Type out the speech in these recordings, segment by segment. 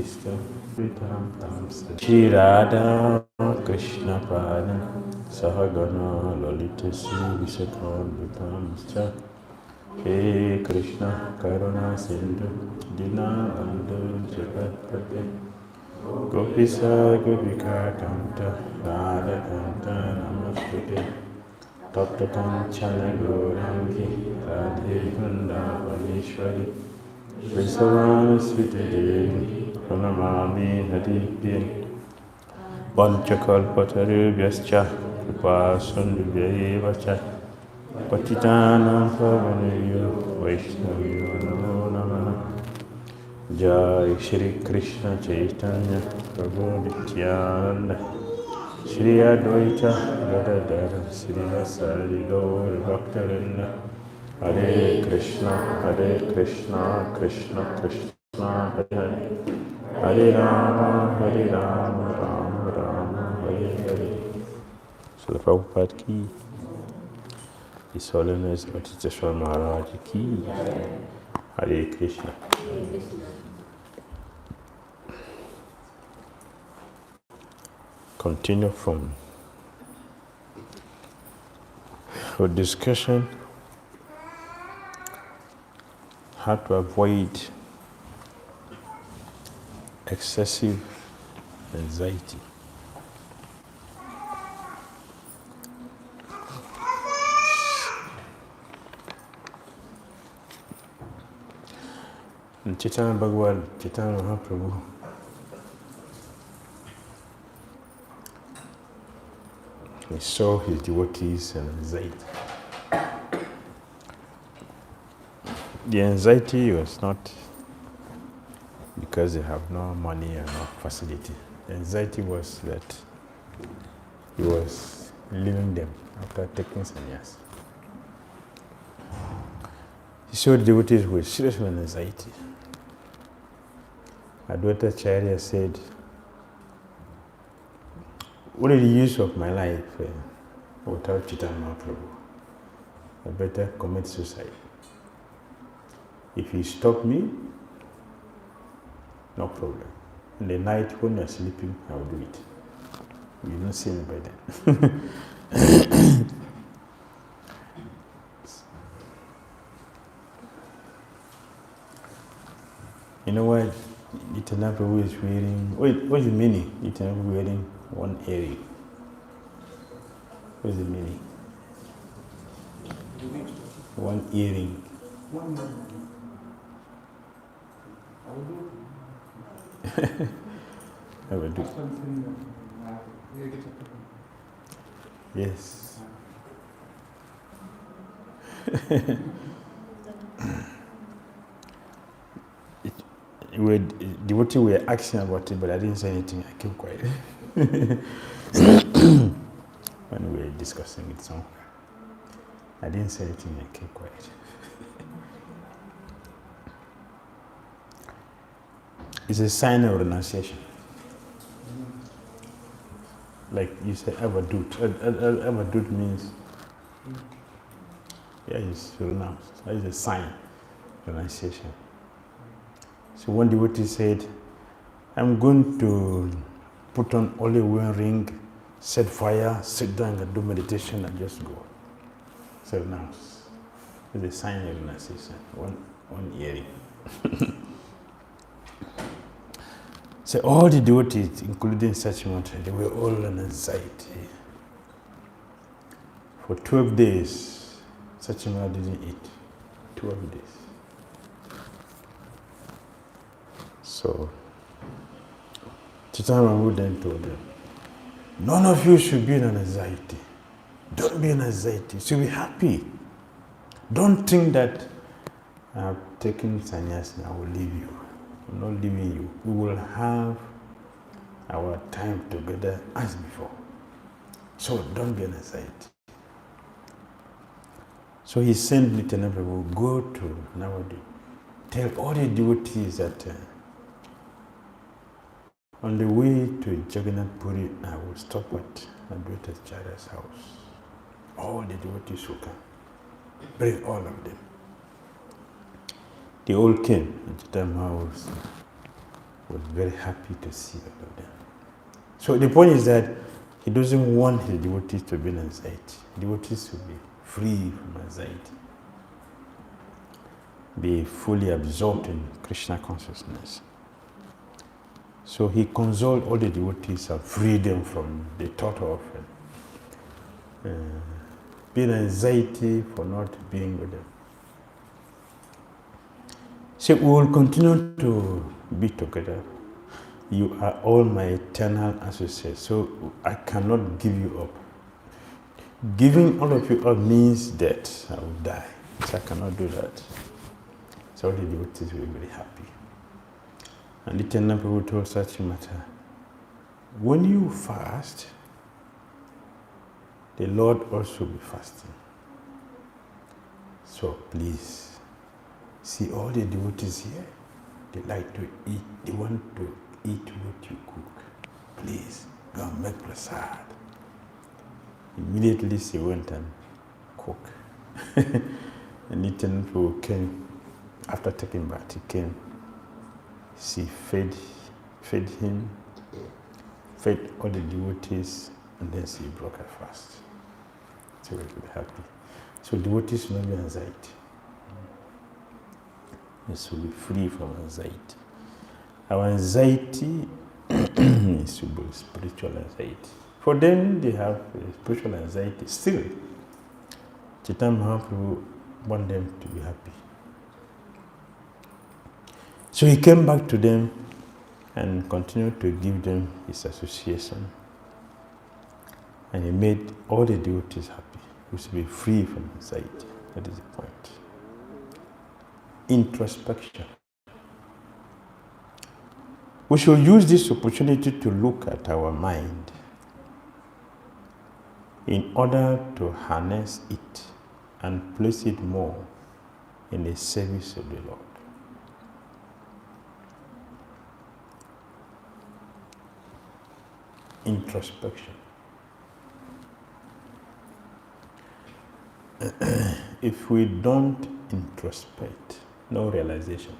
Krishna Vitam Tamsa Shri Radha Krishna Pada Sahagana Lalita Sri Visakam Vitamscha He Krishna Karuna Sindhu Dina Bandhu Jagatpate Gopisa Gopika Kanta Radha Kanta Namaskute Tapta Kanchana Gaurangi Radhe Vrindavaneshwari Vrindavan Svita Devi Pranamami Hadipin Panchakalpatarubhyascha Kripa Sundubhyevacha Patitanam Pavanebhyo Vaishnavyo Namo Namaha Jai Shri Krishna Chaitanya Prabhu Nityananda Shri Advaita Gadadhara Shri Vasari Gaur Bhaktarinda Hare Krishna Krishna Krishna Hare Hare Hare Rama Rama Rama Hare Hare. So the Prabhupada ki, His Holiness Bhakti Tirtha Swami Maharaja ki, Hare Krishna. Continue from our discussion how to avoid excessive anxiety. In Chaitanya Bhagavad, Chaitanya Mahaprabhu he saw his devotees and anxiety. The anxiety was not because they have no money or no facility. The anxiety was that he was leaving them after taking sannyas. He saw the devotees with serious anxiety. Advaita Acharya said, what is the use of my life without Chaitanya Mahaprabhu? I better commit suicide. If you stop me, no problem. In the night when you're sleeping, I'll do it. You don't see me by then. You know what? Chaitanya Prabhu is wearing, what's the meaning? Chaitanya Prabhu wearing one earring. What's the meaning? One earring. I will do. Yes. Devotee were asking about it, but I didn't say anything. I kept quiet. When we were discussing it, so I didn't say anything. I kept quiet. It's a sign of renunciation. Like you say, avadut. Avadut means, it's renounced. That is a sign of renunciation. So one devotee said, I'm going to put on only one ring, set fire, sit down and do meditation and just go. So renounce. It's a sign of renunciation. One earring. So all the devotees, including Sachimantra, they were all in anxiety. For 12 days, Sachimantra didn't eat. 12 days. So, Chaitanya Mahaprabhu then told them, none of you should be in anxiety. Don't be in anxiety. You should be happy. Don't think that I have taken sannyas and I will leave you. I'm not leaving you. We will have our time together as before. So don't be in anxiety. So he sent Nityananda Prabhu, go to Navadvip. Tell all the devotees that on the way to Jagannath Puri, I will stop at Advaita Acharya's house. All the devotees will come. Bring all of them. They all came. And Chaitanya Mahaprabhu was very happy to see all of them. So the point is that he doesn't want his devotees to be in anxiety. Devotees will be free from anxiety, be fully absorbed in Krishna consciousness. So he consoled all the devotees and freed them from the thought of being anxiety for not being with them. So we will continue to be together. You are all my eternal associates, so I cannot give you up. Giving all of you up means death. I will die. So I cannot do that. So all the devotees will be very happy. And Nityananda Prabhu told Sachimata, when you fast, the Lord also will be fasting. So please, see all the devotees here, they like to eat, they want to eat what you cook. Please, go and make prasad. Immediately she went and cooked. And Nityananda Prabhu came, after taking bath, he came. She fed him, fed all the devotees, and then she broke her fast. So we will be happy. So devotees will not be anxiety. This will be free from anxiety. Our anxiety is spiritual anxiety. For them, they have spiritual anxiety still. Chaitanya Mahaprabhu wants them to be happy. So he came back to them and continued to give them his association. And he made all the devotees happy. We should be free from anxiety. That is the point. Introspection. We should use this opportunity to look at our mind in order to harness it and place it more in the service of the Lord. Introspection. If we don't introspect, no realization.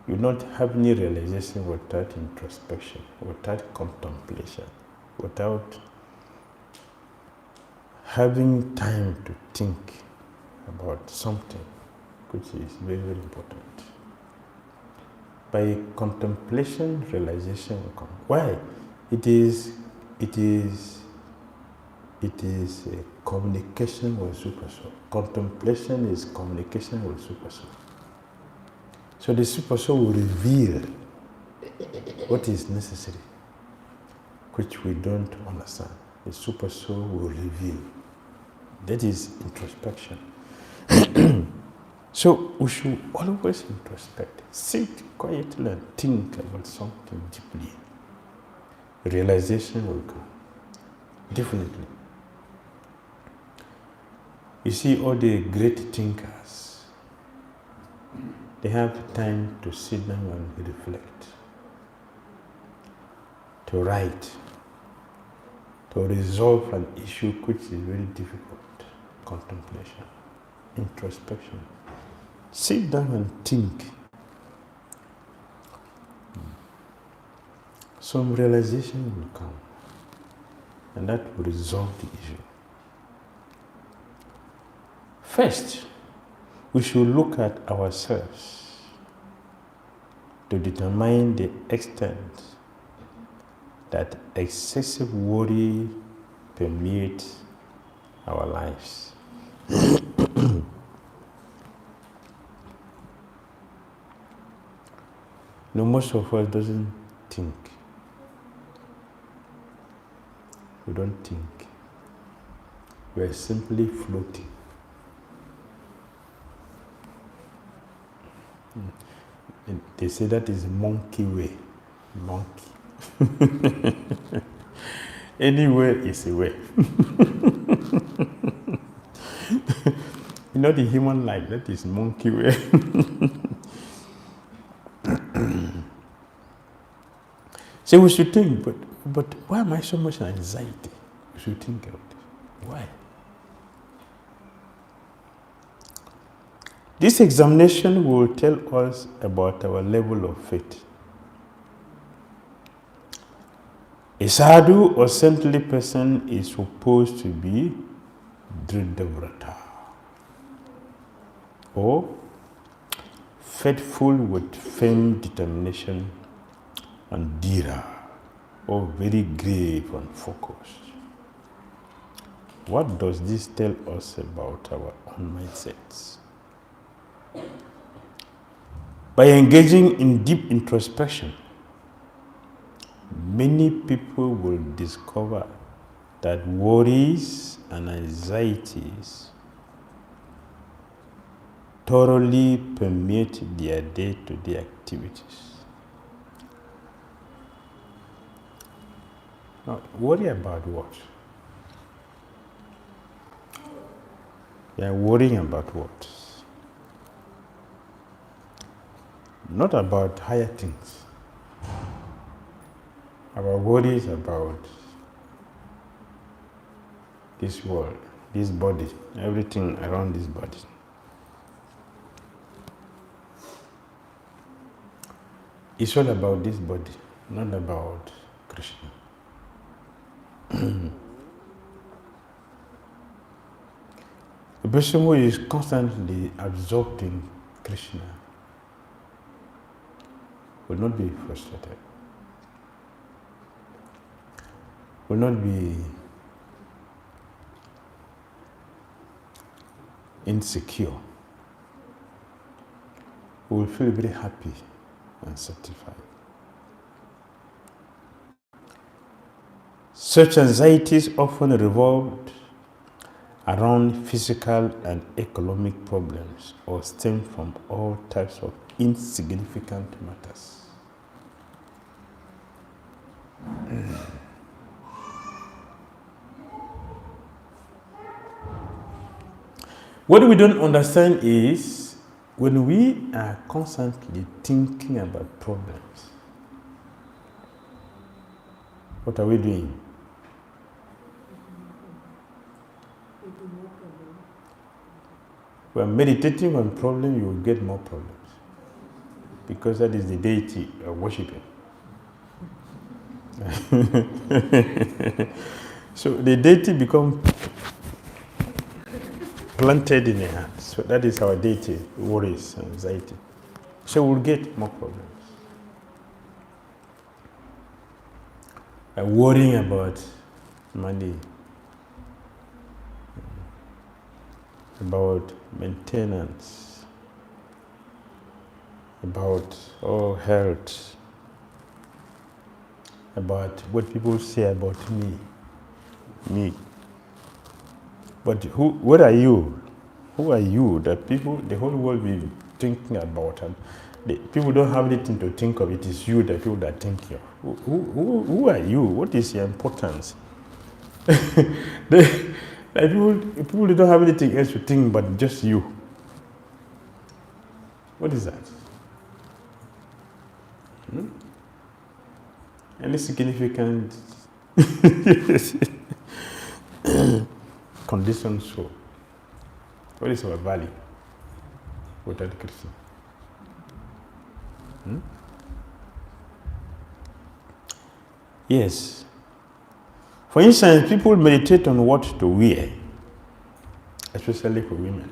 You don't have any realization without introspection, without contemplation, without having time to think about something, which is very, very important. By contemplation, realization will come. Why? It is a communication with Super Soul. Contemplation is communication with Super Soul. So the Super Soul will reveal what is necessary, which we don't understand. The Super Soul will reveal. That is introspection. So we should always introspect. Sit quietly and think about something deeply. Realization will come. Definitely. You see, all the great thinkers, they have time to sit down and reflect, to write, to resolve an issue which is very difficult. Contemplation, introspection. Sit down and think. Some realization will come, and that will resolve the issue. First, we should look at ourselves to determine the extent that excessive worry permeates our lives. No, most of us doesn't think. We don't think. We are simply floating. They say that is monkey way. Monkey. Anywhere is a way. You know the human life, that is monkey way. So we should think, but why am I so much anxiety? We should think about it. Why? This examination will tell us about our level of faith. A sadhu or saintly person is supposed to be Dhira, or faithful with firm determination, and Dhira, or very grave and focused. What does this tell us about our own mindsets? By engaging in deep introspection, many people will discover that worries and anxieties thoroughly permeate their day-to-day activities. Now, worry about what? They are worrying about what? Not about higher things. Our worries about this world, this body, everything around this body. It's all about this body, not about Krishna. A person who is constantly absorbed in Krishna will not be frustrated, will not be insecure, will feel very happy and satisfied. Such anxieties often revolved around physical and economic problems or stem from all types of insignificant matters. What we don't understand is when we are constantly thinking about problems, what are we doing? When meditating on problem, you will get more problems, because that is the deity you're worshipping. So the deity becomes planted in the heart. So that is our deity, worries, anxiety. So we'll get more problems. By worrying about money, about maintenance, about health, about what people say about me. But what are you? Who are you that people, the whole world will be thinking about? And people don't have anything to think of. It is you that people are thinking of. Who are you? What is your importance? People don't have anything else to think but just you. What is that? Any significant condition so? What is our value without Krishna? Yes. For instance, people meditate on what to wear, especially for women.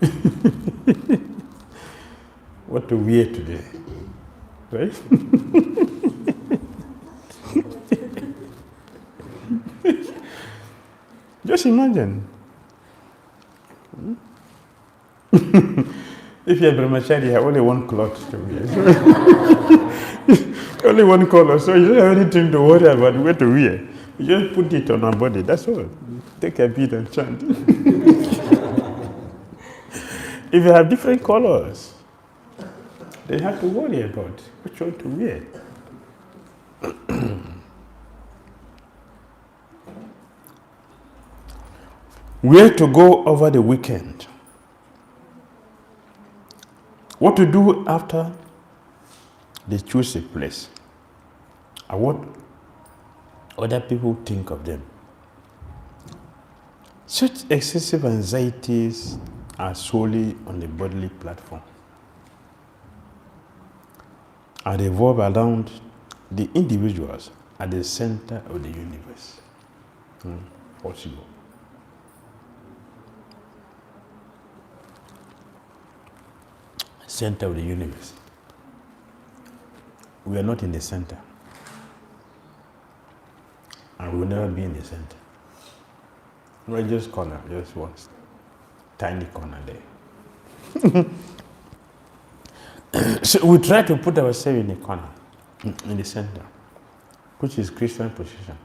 What to wear today, right? Just imagine. If you are brahmachari, you have only one cloth to wear. Only one color, so you don't have anything to worry about where to wear. You just put it on our body, that's all. Take a beat and chant. If you have different colors, then you have to worry about which one to wear. Where to go over the weekend? What to do after they choose a place? And what other people think of them? Such excessive anxieties are solely on the bodily platform. and revolve around the individuals at the center of the universe. Possible. Center of the universe. We are not in the center. And we will never be in the center. We're just corner, just one tiny corner there. So we try to put ourselves in the corner, in the center, which is Christian position.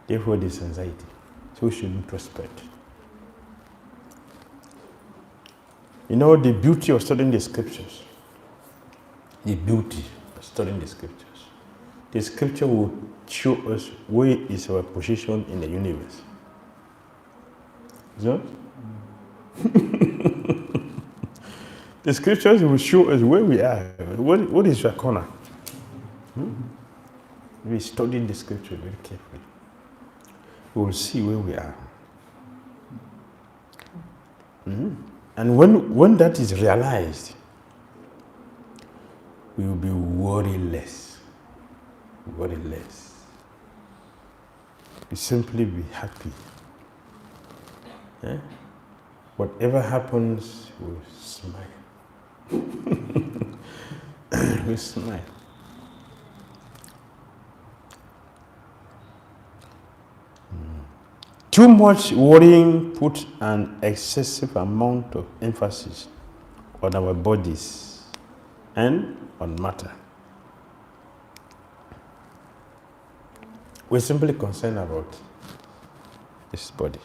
Therefore, this anxiety. So we should introspect. You know the beauty of studying the scriptures. The beauty of studying the scriptures. The scripture will show us where is our position in the universe. Is that? The scriptures will show us where we are. What is your corner? We study the scripture very carefully. We will see where we are. And when that is realized, we will be worryless. Worryless. We simply be happy. Whatever happens, we'll smile. We smile. Too much worrying puts an excessive amount of emphasis on our bodies and on matter. We're simply concerned about this body.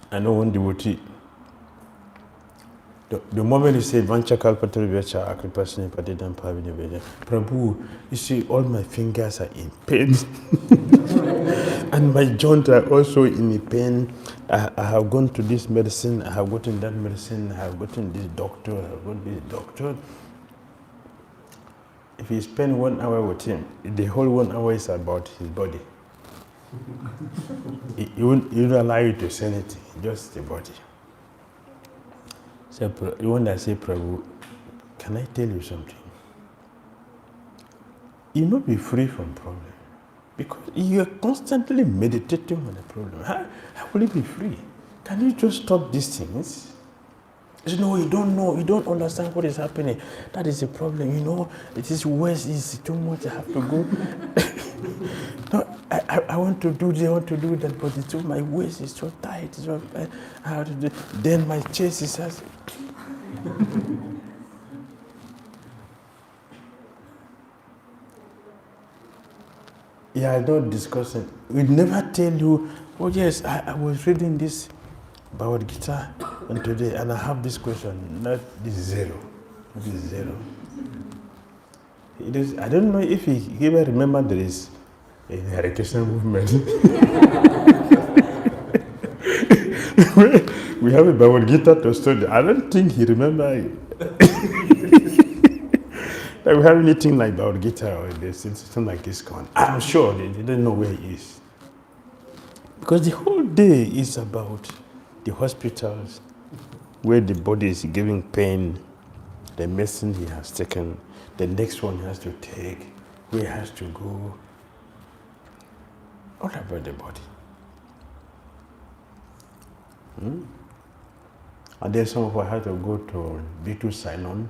I know one devotee, the moment he said, Prabhu, you see, all my fingers are in pain. And my joints are also in pain. I have gone to this medicine, I have gotten that medicine, I have gotten this doctor, I have got this doctor. If you spend 1 hour with him, the whole 1 hour is about his body. He won't allow you to say anything, just the body. So, when I say, Prabhu, can I tell you something? You'll not be free from problem. Because you are constantly meditating on the problem. How will you be free? Can you just stop these things? He said, no, you don't know. You don't understand what is happening. That is the problem. You know, it is worse. It's too much. I have to go. No, I want to do this. I want to do that. But it's too, my waist is so tight. So I have to do. Then my chest is as. Yeah, I don't discuss it. We never tell you, oh yes, I was reading this Bhagavad Gita and today, and I have this question. Not this zero. This is zero. It is, I don't know if you ever remember there is a Hare Krishna movement. We have a Bhagavad Gita to study. I don't think he remembers. Like we have anything like Bhagavad Gita or this, something like this going. I'm sure they don't know where he is. Because the whole day is about the hospitals where the body is giving pain, the medicine he has taken, the next one he has to take, where he has to go. All about the body. And then some of us have to go to B2 Salon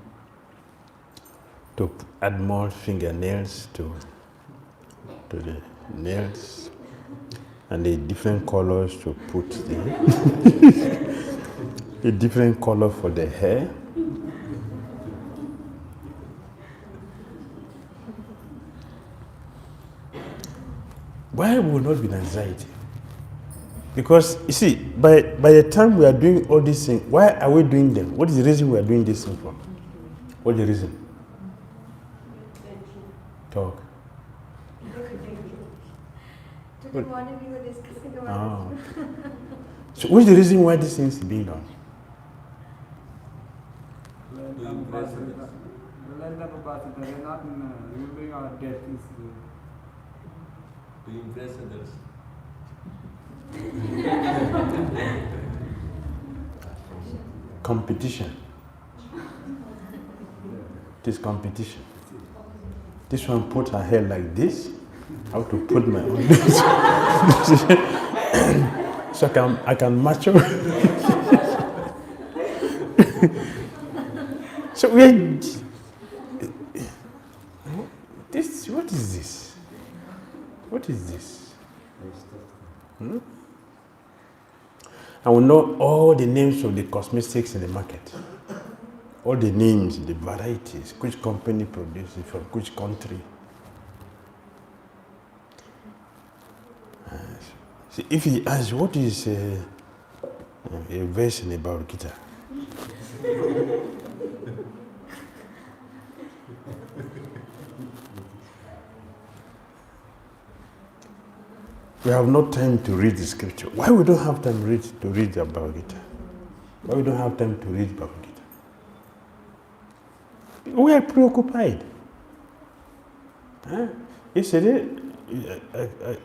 to add more fingernails to the nails, and the different colors to put the different color for the hair. Why will not be anxiety? Because you see, by the time we are doing all these things, why are we doing them? What is the reason we are doing this thing for? What is the reason? Talk. Today morning we were discussing about it. So what's the reason why these things are being done? They're not remembering our death. To impress others. competition. It is competition. This one put her hair like this. How to put my own this. So I can match her. So we this. What is this? What is this? I will know all the names of the cosmetics in the market. All the names, the varieties, which company produces from which country. See, if he asks, what is a verse in the Bhagavad Gita? We have no time to read the scripture. Why we don't have time to read the Bhagavad Gita? Why we don't have time to read Bhagavad Gita? We are preoccupied. Yesterday,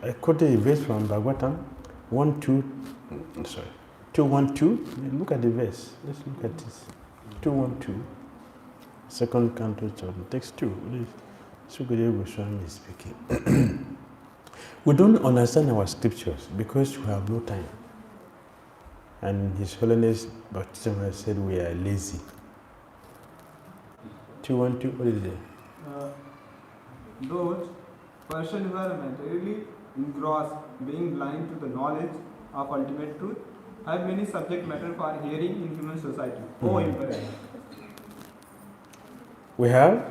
I quoted a verse from Bhagavatam 2:12. Look at the verse. Let's look at this. 2:12. Second canto, text 2. 𝐁𝐡𝐚𝐤𝐬𝐢 Swami is speaking. We don't understand our scriptures because we have no time. And His Holiness Bhakti Tirtha said we are lazy. 2:12, what is it? Those persons who are materially engrossed, being blind to the knowledge of ultimate truth, have many subject matter for hearing in human society. O Emperor. We have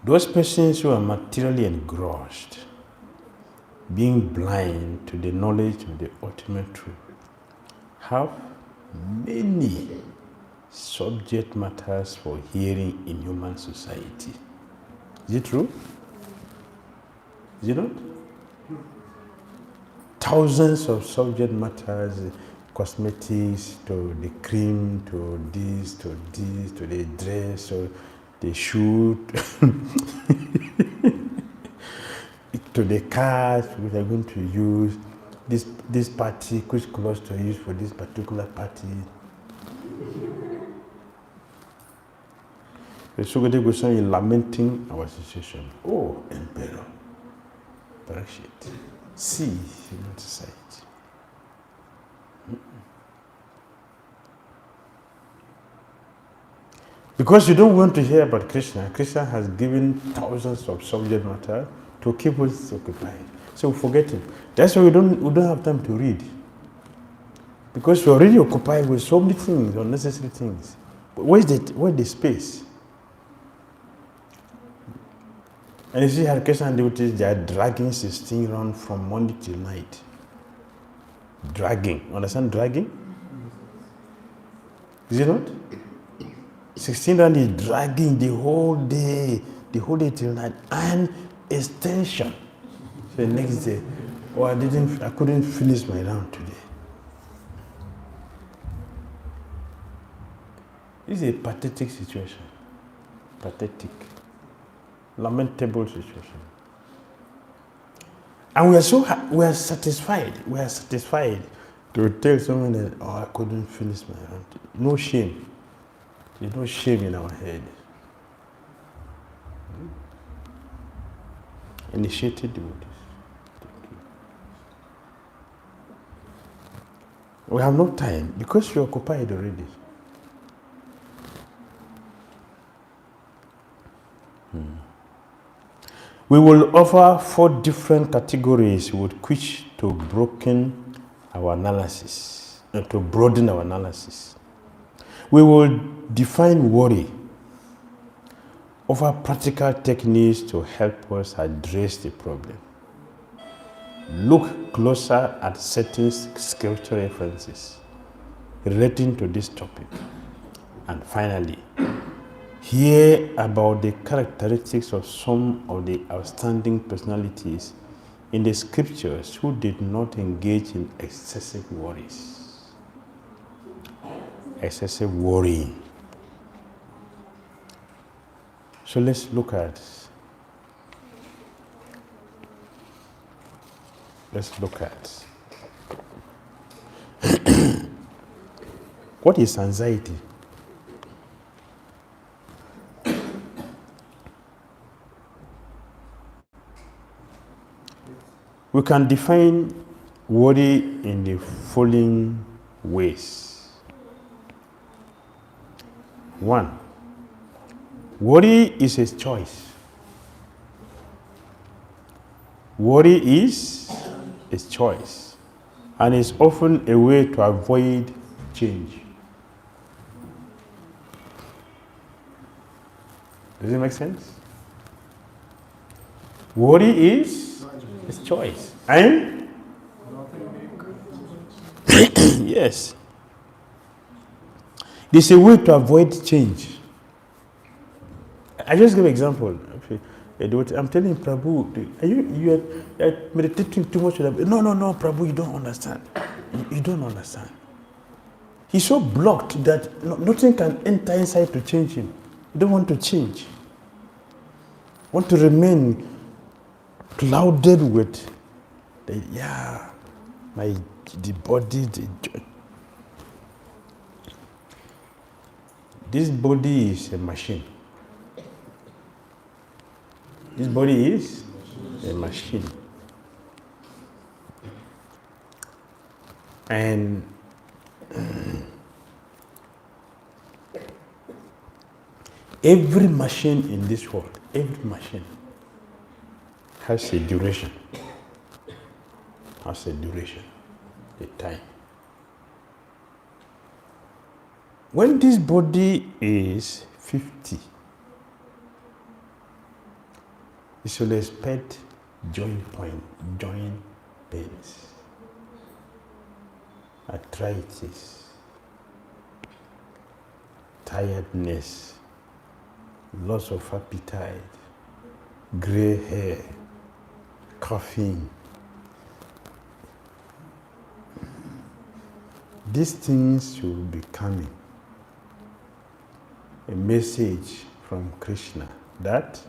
those persons who are materially engrossed, being blind to the knowledge of the ultimate truth, have many subject matters for hearing in human society. Is it true? Is it not? Thousands of subject matters, cosmetics, to the cream, to this, to the dress, to the shoe, to the cars which are going to use, this party, which clothes to use for this particular party. The 𝐁𝐡𝐚𝐤𝐿𝐴 is lamenting our situation. Oh, Emperor, Parikshit, see human society. Because you don't want to hear about Krishna. Krishna has given thousands of subject matter to keep us occupied. So we forget him. That's why we don't have time to read. Because we're already occupied with so many things, unnecessary things. But where's the space? And you see Hare Krishna and devotees, they are dragging 16 round from morning till night. Dragging. Understand dragging? Is it not? 16 round is dragging the whole day till night, and extension. So the next day, I couldn't finish my round today. This is a pathetic situation. Pathetic. Lamentable situation. And we are satisfied. We are satisfied to tell someone that, I couldn't finish my round. No shame. There's no shame in our head. Initiated devotees. We have no time because we're occupied already. We will offer 4 different categories with which to broaden our analysis. We will define worry, offer practical techniques to help us address the problem. Look closer at certain scriptural references relating to this topic. And finally, hear about the characteristics of some of the outstanding personalities in the scriptures who did not engage in excessive worries. Excessive worrying. So let's look at let's look at what is anxiety? We can define worry in the following ways. 1. Worry is a choice. Worry is a choice and is often a way to avoid change. Does it make sense? Worry is a choice. And yes, there's a way to avoid change. I just give an example. I'm telling Prabhu, you are meditating too much. No, Prabhu, you don't understand. You don't understand. He's so blocked that nothing can enter inside to change him. You don't want to change. Want to remain clouded with the body. This body is a machine. This body is a machine. And every machine in this world, every machine has a duration. Has a duration, a time. When this body is 50, you should expect joint pains, arthritis, tiredness, loss of appetite, gray hair, coughing. These things should be coming. A message from Krishna that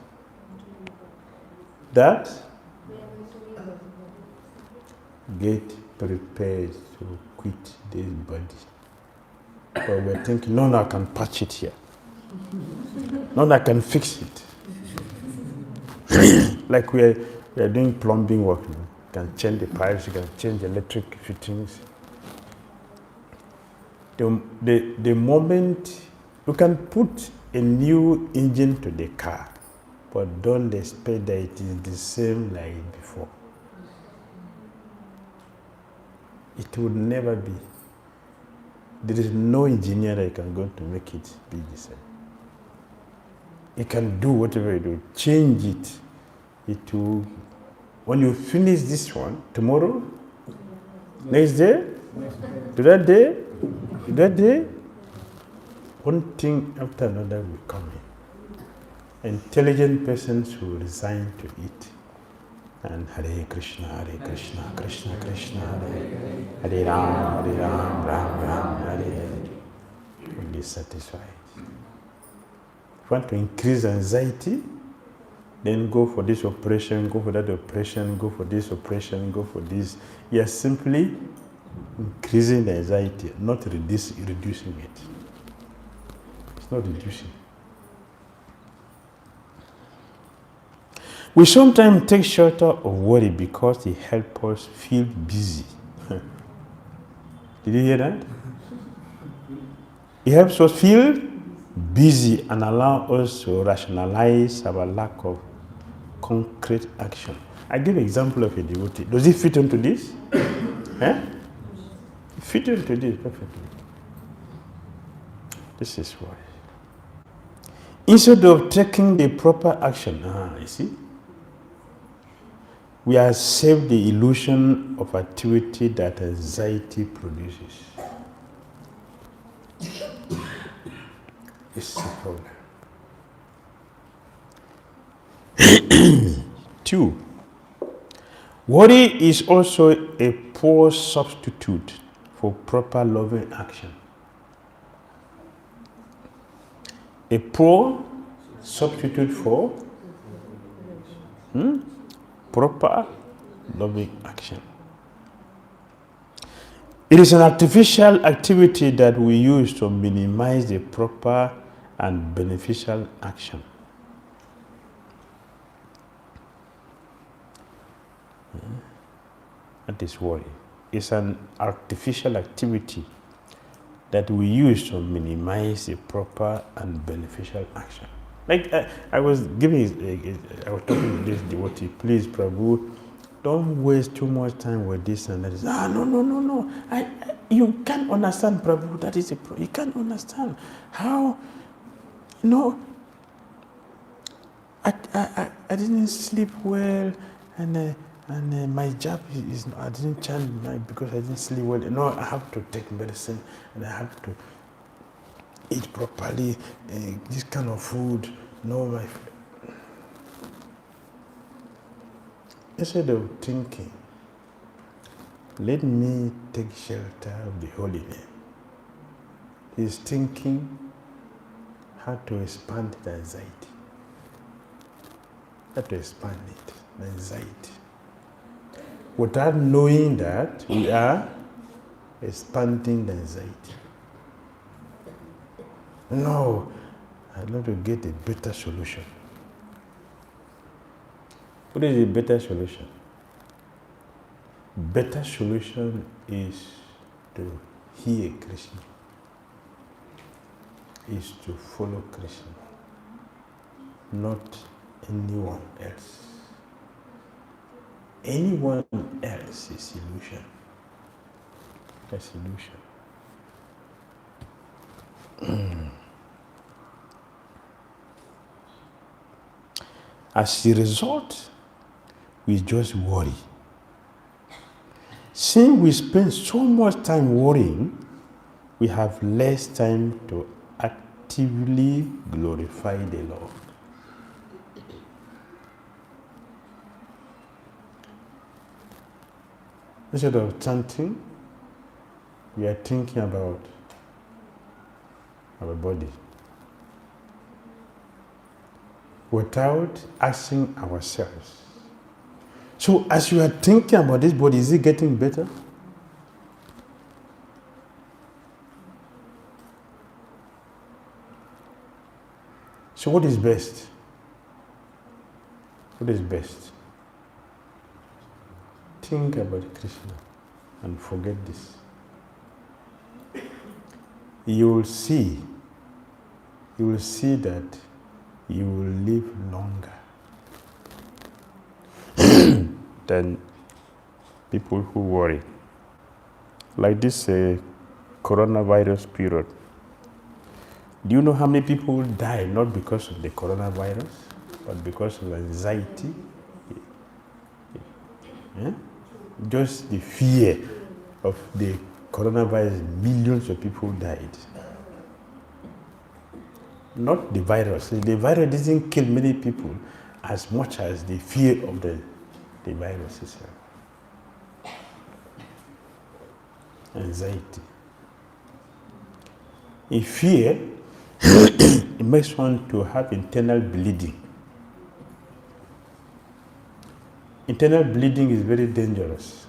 get prepared to quit this body. But we're thinking, no, I can patch it here. No, I can fix it. Like we are doing plumbing work. You can change the pipes, you can change electric fittings. The moment you can put a new engine to the car, but don't expect that it is the same like before. It would never be. There is no engineer that can go to make it be the same. You can do whatever you do, change it. It will. When you finish this one, tomorrow, next day, to that day, one thing after another will come in. Intelligent persons will resign to it. And Hare Krishna, Krishna Krishna, Hare Ram, Ram Ram, Hare Hare. Will be satisfied. If you want to increase anxiety, then go for this operation, go for that operation, go for this operation, go for this. You are simply increasing the anxiety, not reducing it. It's not reducing. We sometimes take shelter of worry because it helps us feel busy. Did you hear that? It helps us feel busy and allow us to rationalize our lack of concrete action. I give an example of a devotee. Does it fit into this? Fit into this perfectly. This is why. Instead of taking the proper action, you see, we accept the illusion of activity that anxiety produces. This is the problem. 2. Worry is also a poor substitute for proper loving action. A poor substitute for proper loving action. It is an artificial activity that we use to minimize the proper and beneficial action. That is worry. It's an artificial activity that we use to minimize the proper and beneficial action. Like I was talking to this devotee, please, Prabhu, don't waste too much time with this and that. No. You can't understand, Prabhu. That is you can't understand how. I didn't sleep well, and my job is I didn't chant because I didn't sleep well. No, I have to take medicine and I have to eat properly. This kind of food. No, my friend. Instead of thinking, let me take shelter of the holy name, he's thinking how to expand the anxiety. How to expand it, the anxiety. Without knowing that we are expanding the anxiety. No, I'd like to get a better solution. What is a better solution? Better solution is to hear Krishna, is to follow Krishna, not anyone else. Anyone else is illusion. That's illusion. As a result, we just worry. Since we spend so much time worrying, we have less time to actively glorify the Lord. Instead of chanting, we are thinking about our body without asking ourselves. So as you are thinking about this body, is it getting better? So what is best? What is best? Think about Krishna and forget this. You will see that you will live longer than people who worry. Like this coronavirus period. Do you know how many people die not because of the coronavirus, but because of anxiety? Yeah? Just the fear of the coronavirus, millions of people died. Not the virus. The virus doesn't kill many people as much as the fear of the virus itself. Anxiety. In fear, it makes one to have internal bleeding. Internal bleeding is very dangerous.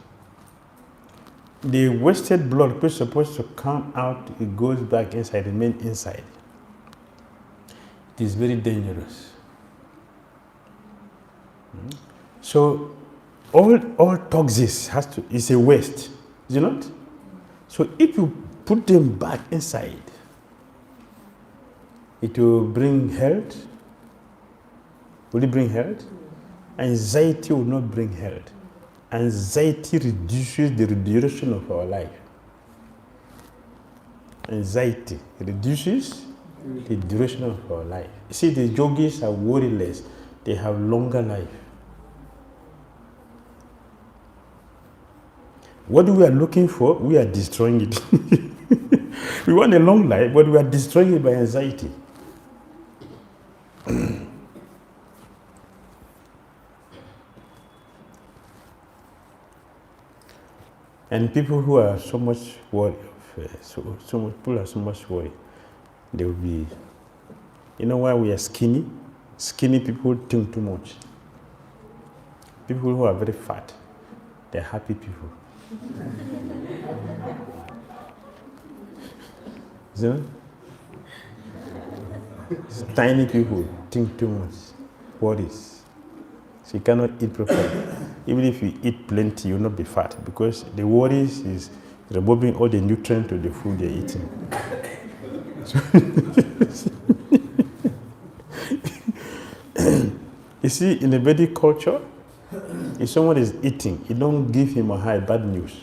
The wasted blood which is supposed to come out, it goes back inside, remains inside. It is very dangerous. So all toxins is a waste, is it not? So if you put them back inside, it will bring health. Will it bring health? Anxiety will not bring health. Anxiety reduces the duration of our life. Anxiety reduces the duration of our life. You see, the yogis are worryless. They have longer life. What we are looking for, we are destroying it. We want a long life, but we are destroying it by anxiety. And people who are so much worried, people are so much worried, they will be, you know why we are skinny? Skinny people think too much. People who are very fat, they're happy people. You know? These tiny people think too much, worries. So you cannot eat properly. Even if you eat plenty, you'll not be fat because the worries is removing all the nutrients to the food you're eating. You see, in the Vedic culture, if someone is eating, you don't give him or her bad news.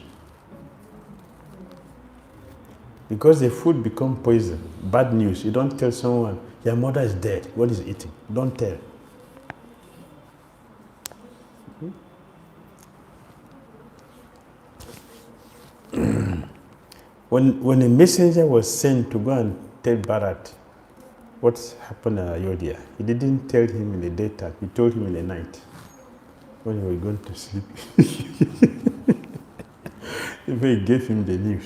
Because the food becomes poison, bad news. You don't tell someone, your mother is dead, what is eating? Don't tell. When a messenger was sent to go and tell Bharat what's happened at Ayodhya, he didn't tell him in the daytime, he told him in the night when he was going to sleep. If he gave him the news.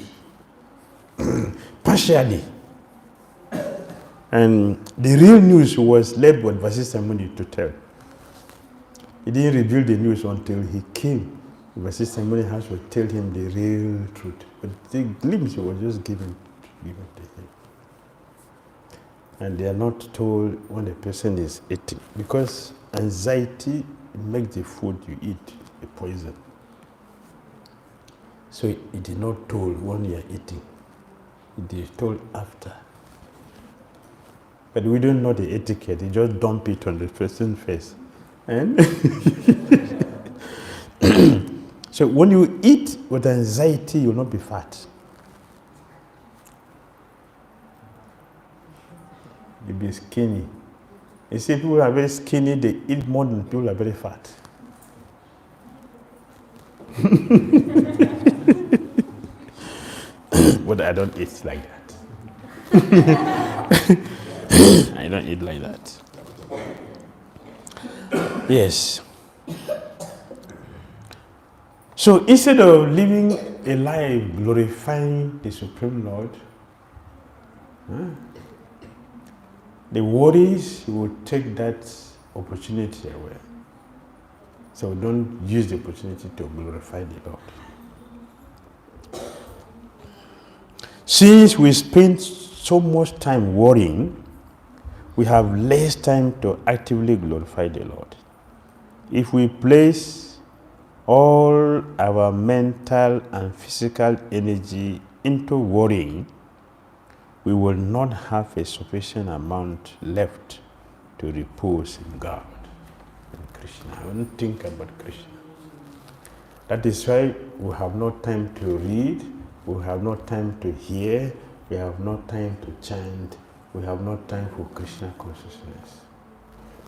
Partially. And the real news was left with Vasistha Muni to tell. He didn't reveal the news until he came. Vasistha Muni has to tell him the real truth. But the glimpse was just given to him. And they are not told when a person is eating. Because anxiety makes the food you eat a poison. So it is not told when you are eating. It is told after. But we don't know the etiquette. You just dump it on the person's face. And so when you eat with anxiety, you will not be fat. You'll be skinny. You see, people who are very skinny, they eat more than people who are very fat. But I don't eat like that. I don't eat like that. Yes. So instead of living a life glorifying the Supreme Lord, the worries will take that opportunity away. So don't use the opportunity to glorify the Lord. Since we spend so much time worrying, we have less time to actively glorify the Lord. If we place all our mental and physical energy into worrying, we will not have a sufficient amount left to repose in God and Krishna. I won't think about Krishna. That is why we have no time to read, we have no time to hear, we have no time to chant, we have no time for Krishna consciousness.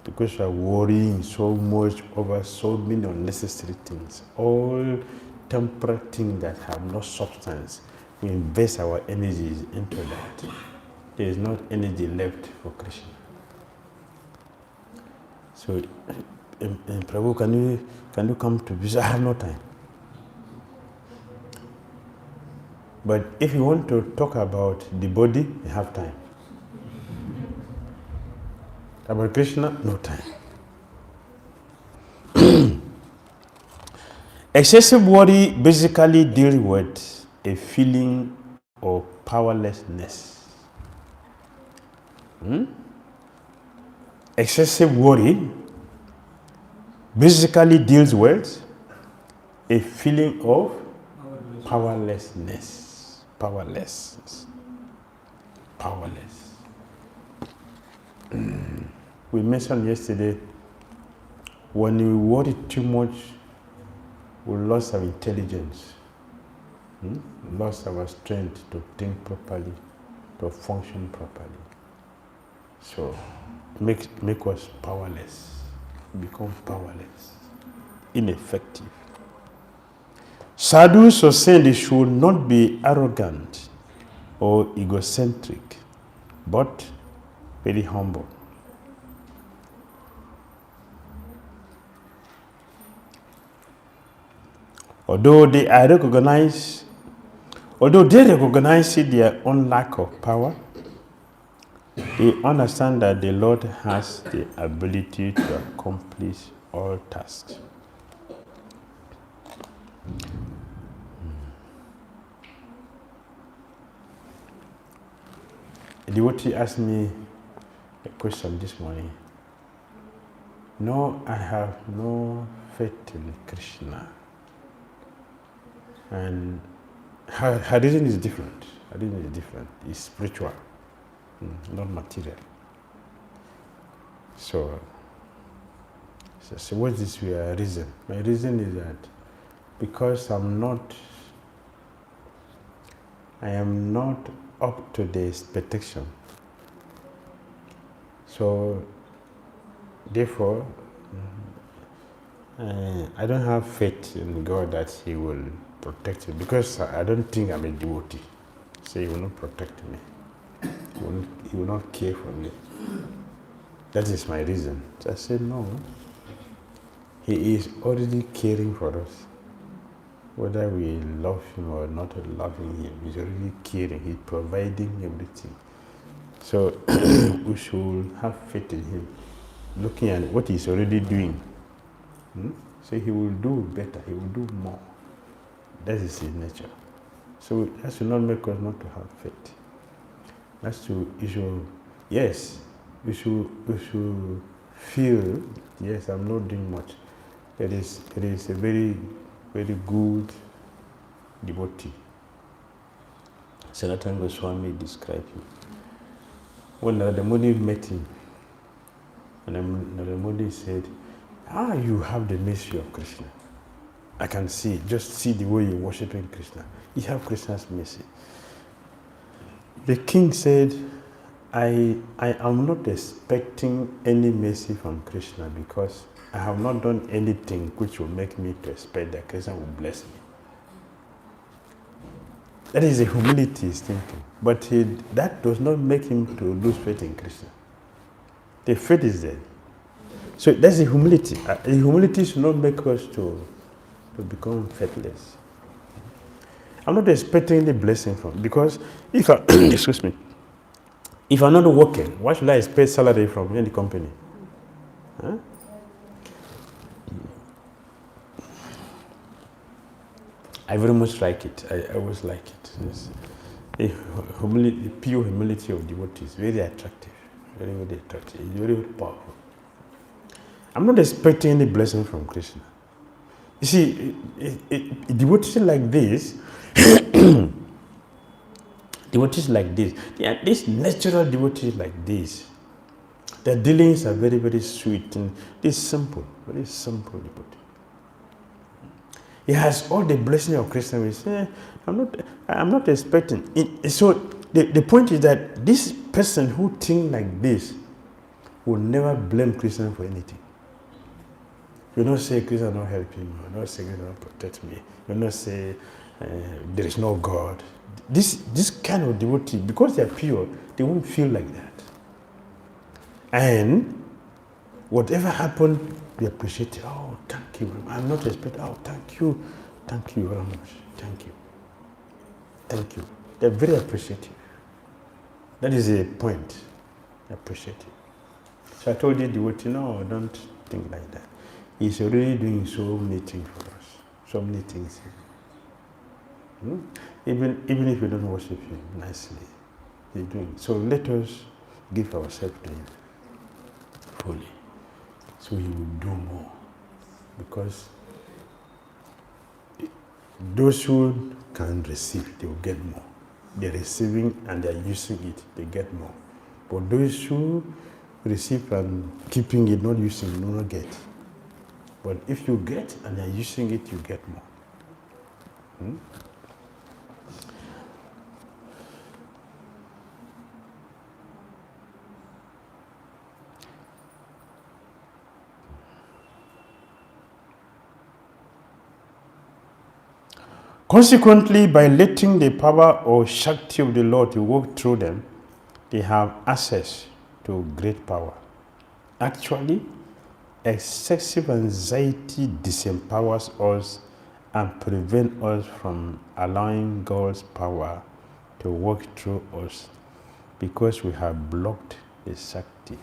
Because we are worrying so much over so many unnecessary things, all temporary things that have no substance. We invest our energies into that. There is not energy left for Krishna. So, Prabhu, can you come to visit? I have no time. But if you want to talk about the body, you have time. About Krishna, no time. Excessive worry basically deals with a feeling of powerlessness. Excessive worry basically deals with a feeling of powerlessness. Powerless. We mentioned yesterday, when we worry too much, we lost our intelligence, lost our strength to think properly, to function properly. So, make us powerless, become powerless, ineffective. Sadhus or saints should not be arrogant or egocentric, but very humble. Although they recognize their own lack of power, they understand that the Lord has the ability to accomplish all tasks. devotee asked me a question this morning. No, I have no faith in Krishna. And her reason is different. Her reason is different. It's spiritual, not material. So what is your reason? My reason is that because I am not up to the expectation. So therefore, I don't have faith in God that He will protect me, because I don't think I'm a devotee. So He will not protect me. He will not care for me. That is my reason. So I said, no. He is already caring for us. Whether we love Him or not loving Him, He's already caring. He's providing everything. So we should have faith in Him, looking at what He's already doing. So He will do better. He will do more. That is His nature. So that should not make us not to have faith. That's to yes, we should feel, yes, I'm not doing much. It is a very, very good devotee. Sanatana Goswami described him. When Narada Muni met him, and Narada Muni said, you have the mercy of Krishna. I can see, just see the way you're worshipping Krishna. You have Krishna's mercy. The king said, I am not expecting any mercy from Krishna because I have not done anything which will make me to expect that Krishna will bless me. That is the humility he's thinking. But that does not make him to lose faith in Krishna. The faith is there. So that's the humility. The humility should not make us to become faithless. I'm not expecting any blessing from, because if I, excuse me, if I'm not working, why should I expect salary from any company? Huh? I very much like it. I always like it. Yes. The pure humility of devotees is very attractive. Very, very attractive. It's very, very powerful. I'm not expecting any blessing from Krishna. You see, devotees like this, devotees like this, these natural devotees like this, their dealings are very, very sweet and it's simple, very simple devotee. He has all the blessing of Krishna. We say, I'm not expecting it. So the point is that this person who thinks like this will never blame Krishna for anything. You not say Krishna not help him. You not say Krishna not protect me. You not say there is no God. This kind of devotee, because they are pure, they won't feel like that. And whatever happened, we appreciate it. Oh, thank you. I'm not expecting. Oh, thank you very much. Thank you. They're very appreciative. That is a point. Appreciative. So I told the devotee, no, don't think like that. He's already doing so many things for us. So many things. Even if we don't worship Him nicely, He's doing. So let us give ourselves to Him fully. So He will do more. Because those who can receive, they will get more. They're receiving and they're using it, they get more. But those who receive and keeping it, not using it, do not get. But if you get and you're using it, you get more. Consequently, by letting the power or Shakti of the Lord to work through them, they have access to great power. Actually, excessive anxiety disempowers us and prevents us from allowing God's power to work through us because we have blocked the Shakti.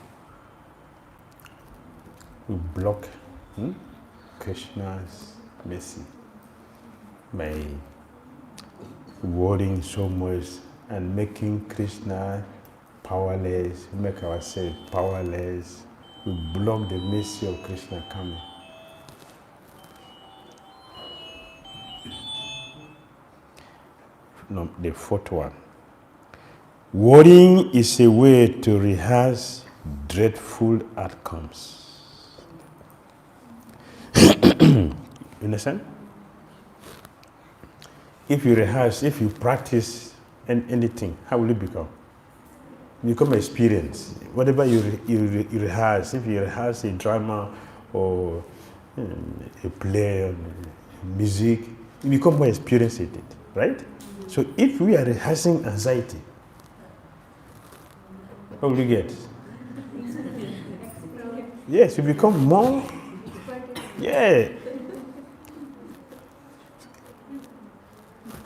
We block Krishna's mercy by worrying so much and making Krishna powerless, we make ourselves powerless, we block the mercy of Krishna coming. No, the fourth one. Worrying is a way to rehearse dreadful outcomes. You understand? If you rehearse, if you practice anything, how will it become? You become experience. Whatever you rehearse, if you rehearse a drama or a play or music, you become more experienced at it, right? So if we are rehearsing anxiety, what will you get? Yes, you become more. Yeah.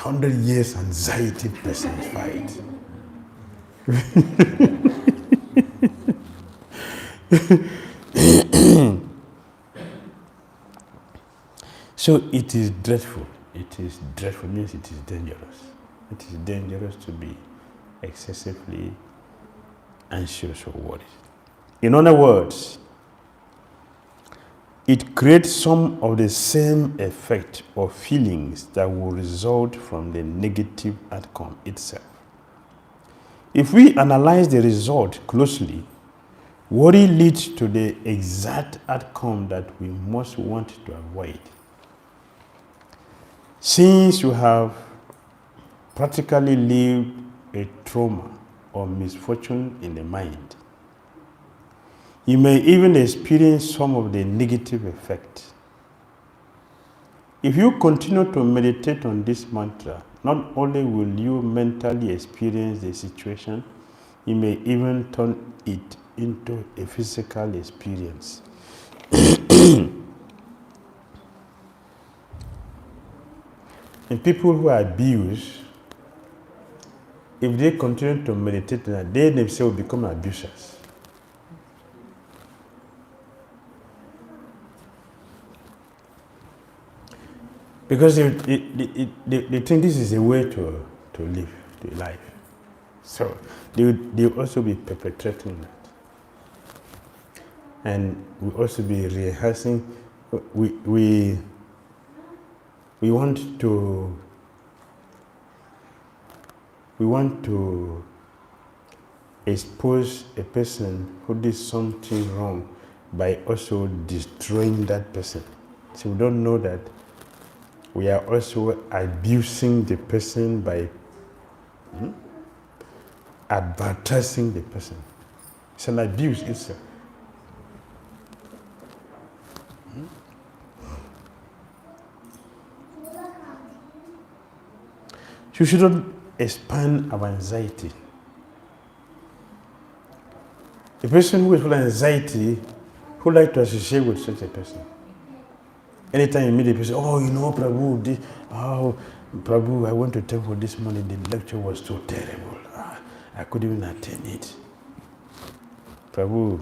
100 years anxiety personified. So it is dreadful. It is dreadful, means it is dangerous. It is dangerous to be excessively anxious or worried. In other words, it creates some of the same effect or feelings that will result from the negative outcome itself. If we analyze the result closely, worry leads to the exact outcome that we most want to avoid. Since you have practically lived a trauma or misfortune in the mind, you may even experience some of the negative effects. If you continue to meditate on this mantra, not only will you mentally experience the situation, you may even turn it into a physical experience. And people who are abused, if they continue to meditate, they themselves become abusers. Because they think this is a way to live the life. So they will also be perpetrating that. And we also be rehearsing. We want to expose a person who did something wrong by also destroying that person. So we don't know that we are also abusing the person by advertising the person. It's an abuse itself. You shouldn't expand our anxiety. A person who is full of anxiety, who like to associate with such a person. Anytime you meet a person, oh, you know, Prabhu, Prabhu, I went to temple this morning, the lecture was so terrible. I couldn't even attend it. Prabhu,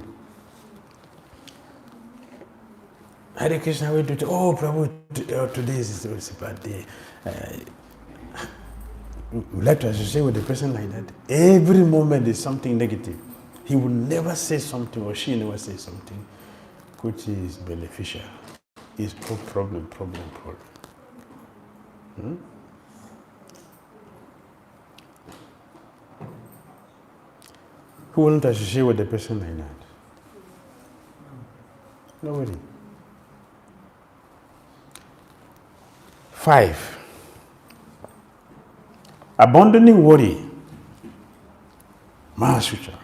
Hare Krishna, I went to Prabhu, today is a bad day. We like to associate with a person like that. Every moment is something negative. He will never say something, or she never say something which is beneficial. It's problem. Who won't associate with a person like that? Nobody. 5. Abandoning worry, Mahasutra,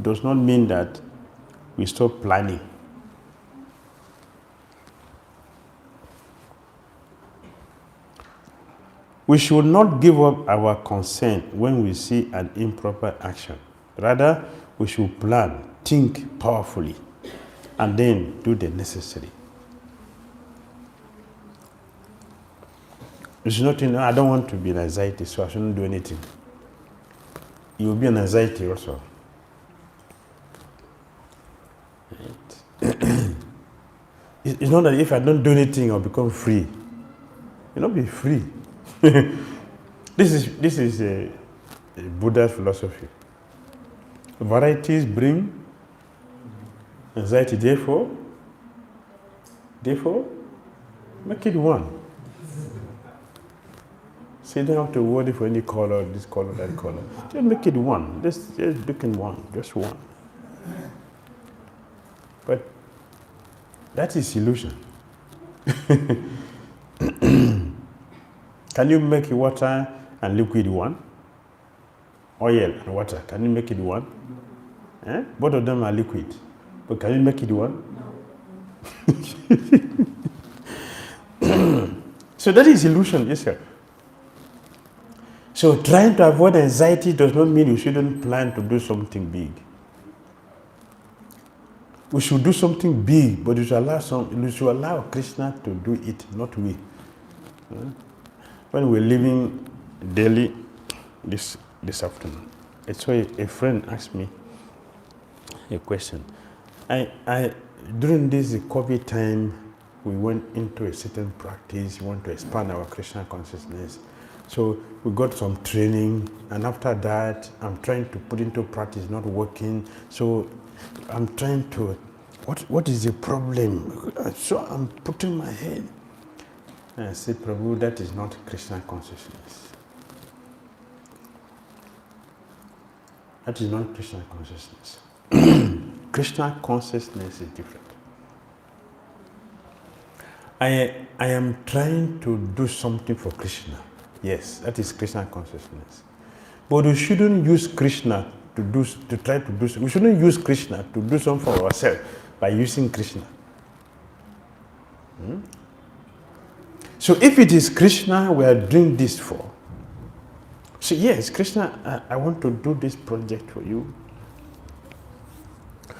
does not mean that we stop planning. We should not give up our consent when we see an improper action. Rather, we should plan, think powerfully, and then do the necessary. You should not think, I don't want to be in anxiety, so I shouldn't do anything. You will be in anxiety also. Right. It's not that if I don't do anything, I'll become free. You'll not be free. This is a Buddha philosophy. Varieties bring anxiety. Therefore, make it one. So you don't have to worry for any color, this color, that color. Just make it one. Just look in one, just one. But that is illusion. Can you make water and liquid one? Oil and water, can you make it one? Eh? Both of them are liquid. But can you make it one? So that is illusion itself. So trying to avoid anxiety does not mean you shouldn't plan to do something big. We should do something big, but you should allow Krishna to do it, not we. When we're leaving Delhi this afternoon, I saw a friend asked me a question. During this COVID time, we went into a certain practice. We want to expand our Krishna consciousness. So we got some training, and after that, I'm trying to put into practice, not working. So I'm trying to, what is the problem? So I'm putting my head. And I said, Prabhu, that is not Krishna consciousness. That is not Krishna consciousness. Krishna consciousness is different. I am trying to do something for Krishna. Yes, that is Krishna consciousness. But we shouldn't use Krishna we shouldn't use Krishna to do something for ourselves by using Krishna. So if it is Krishna we are doing this for, so yes, Krishna, I want to do this project for you.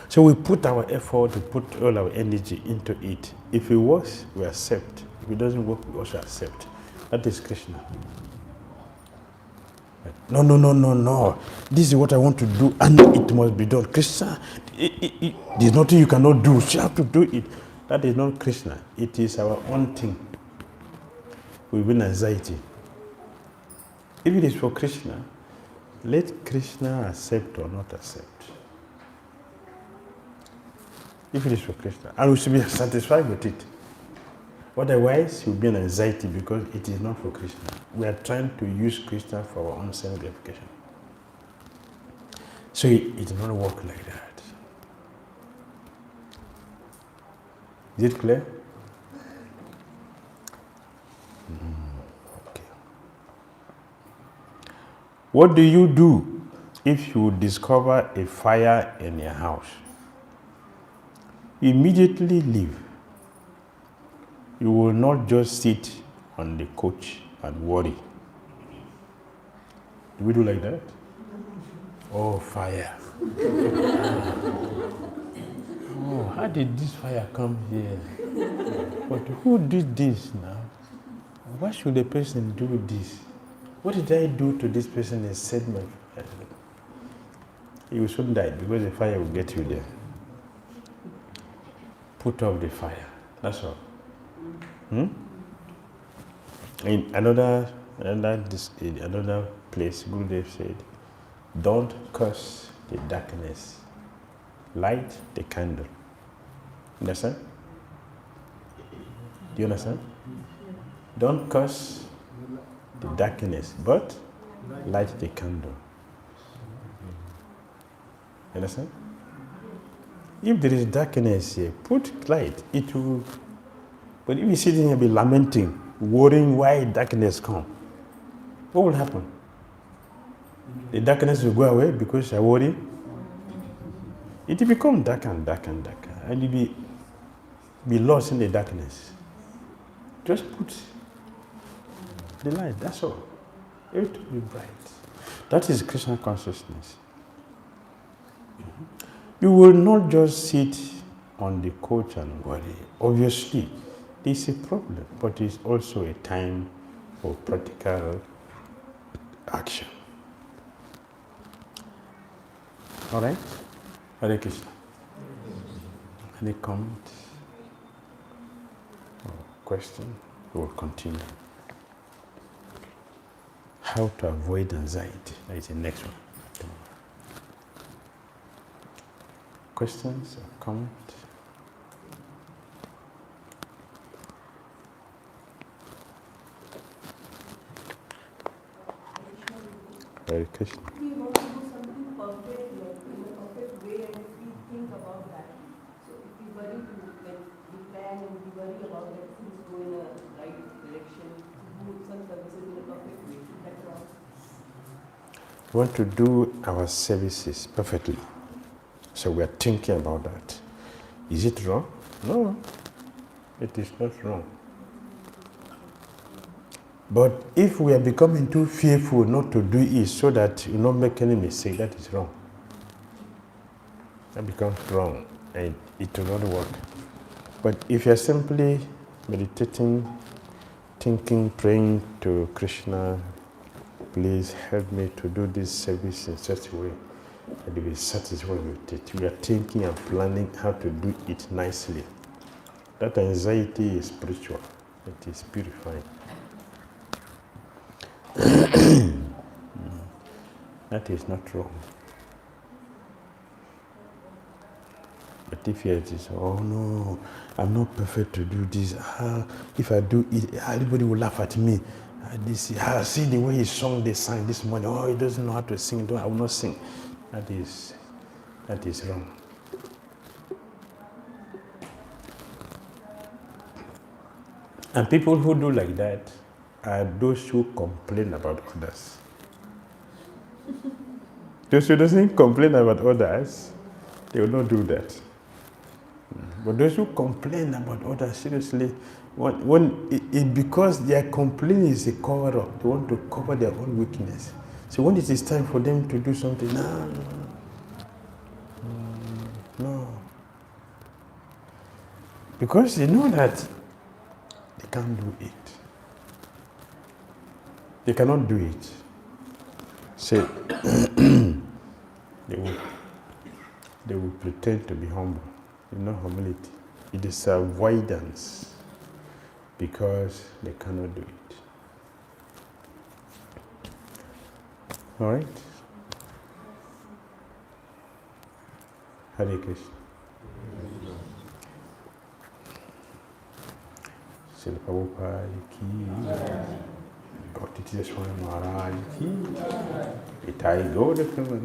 So we put our effort, we put all our energy into it. If it works, we accept. If it doesn't work, we also accept. That is Krishna. No. This is what I want to do, and it must be done. Krishna, there's nothing you cannot do. You have to do it. That is not Krishna. It is our own thing. We win anxiety. If it is for Krishna, let Krishna accept or not accept. If it is for Krishna, and we should be satisfied with it. Otherwise, you'll be in anxiety because it is not for Krishna. We are trying to use Krishna for our own self-gratification. So it does not work like that. Is it clear? Okay. What do you do if you discover a fire in your house? Immediately leave. You will not just sit on the couch and worry. Do we do like that? Oh, fire. Oh, how did this fire come here? But who did this now? Why should a person do this? What did I do to this person that set my fire? You will soon die because the fire will get you there. Put off the fire. That's all. In another place, Gurudev said, don't curse the darkness. Light the candle. Understand? Do you understand? Don't curse the darkness, but light the candle. Understand? If there is darkness here, put light. It will. But if you sit here and be lamenting, worrying why darkness come, what will happen? The darkness will go away because you are worried. It will become darker and darker and darker, and you will be lost in the darkness. Just put the light, that's all. It will be bright. That is Krishna consciousness. You will not just sit on the couch and worry. Obviously, this is a problem, but it's also a time for practical action. All right? Hare Krishna. Any comments or question? We will continue. How to avoid anxiety. That is the next one. questions or comments? Hare Krishna. We want to do something perfect, like in a perfect way, and if we think about that, so if we worry to, when we plan and we worry about that things go in a right direction, to do some services in a perfect way, that's wrong. We want to do our services perfectly. So we are thinking about that. Is it wrong? No, it is not wrong. But if we are becoming too fearful not to do it so that you don't make any mistake, that is wrong. That becomes wrong and it will not work. But if you are simply meditating, thinking, praying to Krishna, please help me to do this service in such a way that you will be satisfied with it. We are thinking and planning how to do it nicely. That anxiety is spiritual. It is purifying. That is not wrong. But if you are just, oh no, I'm not perfect to do this. If I do it, everybody will laugh at me. See the way he sung this song this morning. Oh, he doesn't know how to sing. I will not sing. That is wrong. And people who do like that are those who complain about others. Those who doesn't complain about others, they will not do that. But those who complain about others, seriously, because their complaining is a cover-up, they want to cover their own weakness. So when it is time for them to do something, no. Because they know that they can't do it. They cannot do it. So they will pretend to be humble. You know, humility. It is avoidance because they cannot do it. All right? Hare Krishna. Srila Prabhupada ki, Bhakti Tirtha Swami Maharaja ki, 𝐶𝐤𝐬𝐬.